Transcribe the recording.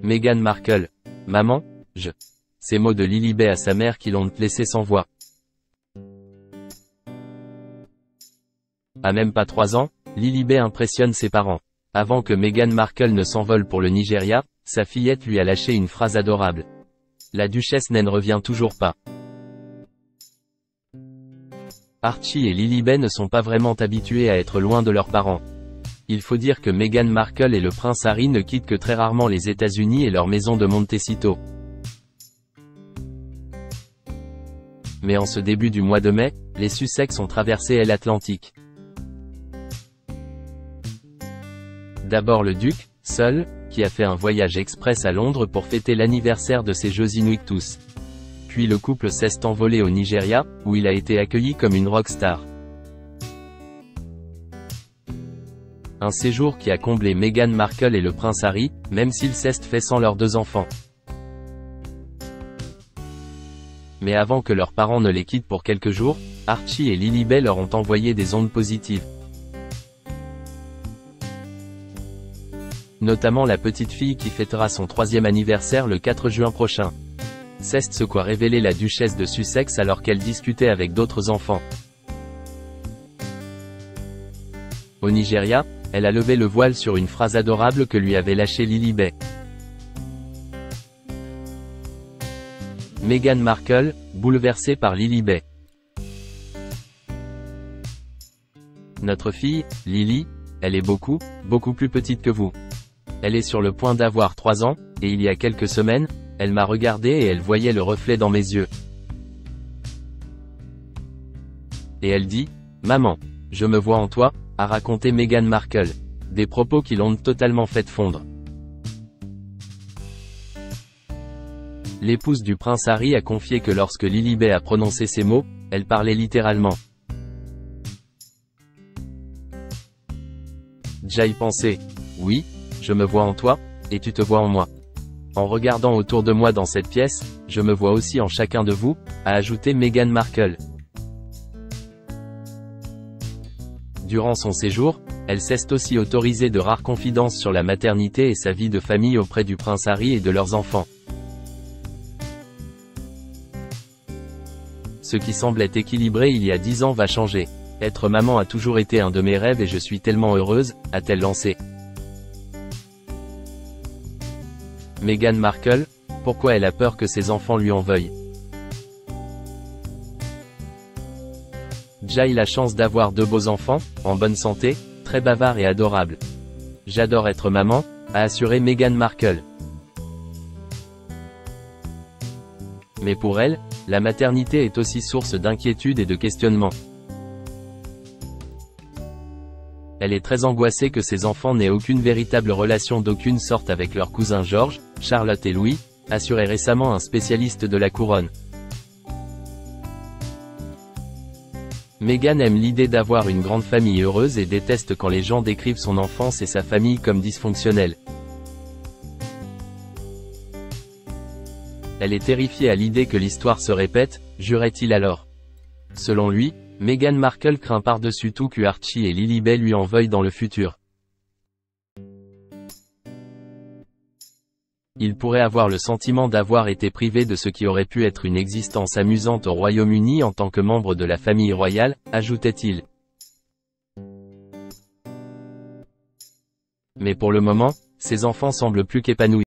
Meghan Markle. Maman, je. Ces mots de Lilibet à sa mère qui l'ont laissé sans voix. À même pas 3 ans, Lilibet impressionne ses parents. Avant que Meghan Markle ne s'envole pour le Nigeria, sa fillette lui a lâché une phrase adorable. La duchesse naine revient toujours pas. Archie et Lilibet ne sont pas vraiment habitués à être loin de leurs parents. Il faut dire que Meghan Markle et le prince Harry ne quittent que très rarement les États-Unis et leur maison de Montecito. Mais en ce début du mois de mai, les Sussex ont traversé l'Atlantique. D'abord le duc, seul, qui a fait un voyage express à Londres pour fêter l'anniversaire de ses Jeux Invictus. Puis le couple s'est envolé au Nigeria, où il a été accueilli comme une rockstar. Un séjour qui a comblé Meghan Markle et le prince Harry, même s'ils s'est fait sans leurs 2 enfants. Mais avant que leurs parents ne les quittent pour quelques jours, Archie et Lilibet leur ont envoyé des ondes positives. Notamment la petite fille qui fêtera son 3e anniversaire le 4 juin prochain. C'est ce qu'a révélé la duchesse de Sussex alors qu'elle discutait avec d'autres enfants. Au Nigeria, elle a levé le voile sur une phrase adorable que lui avait lâchée Lilibet. Meghan Markle, bouleversée par Lilibet. Notre fille, Lily, elle est beaucoup plus petite que vous. Elle est sur le point d'avoir 3 ans, et il y a quelques semaines, elle m'a regardé et elle voyait le reflet dans mes yeux. Et elle dit, « Maman, je me vois en toi », a raconté Meghan Markle. Des propos qui l'ont totalement fait fondre. L'épouse du prince Harry a confié que lorsque Lilibet a prononcé ces mots, elle parlait littéralement. J'ai pensé, oui, je me vois en toi, et tu te vois en moi. En regardant autour de moi dans cette pièce, je me vois aussi en chacun de vous, a ajouté Meghan Markle. Durant son séjour, elle s'est aussi autorisée de rares confidences sur la maternité et sa vie de famille auprès du prince Harry et de leurs enfants. Ce qui semblait équilibré il y a 10 ans va changer. Être maman a toujours été un de mes rêves et je suis tellement heureuse, a-t-elle lancé. Meghan Markle, pourquoi elle a peur que ses enfants lui en veuillent? J'ai la chance d'avoir 2 beaux enfants, en bonne santé, très bavards et adorables. J'adore être maman, a assuré Meghan Markle. Mais pour elle, la maternité est aussi source d'inquiétude et de questionnement. Elle est très angoissée que ses enfants n'aient aucune véritable relation d'aucune sorte avec leurs cousins George, Charlotte et Louis, assurait récemment un spécialiste de la couronne. Meghan aime l'idée d'avoir une grande famille heureuse et déteste quand les gens décrivent son enfance et sa famille comme dysfonctionnelle. Elle est terrifiée à l'idée que l'histoire se répète, jurait-il alors. Selon lui, Meghan Markle craint par-dessus tout que Archie et Lilibet lui en veuillent dans le futur. Il pourrait avoir le sentiment d'avoir été privé de ce qui aurait pu être une existence amusante au Royaume-Uni en tant que membre de la famille royale, ajoutait-il. Mais pour le moment, ses enfants semblent plus qu'épanouis.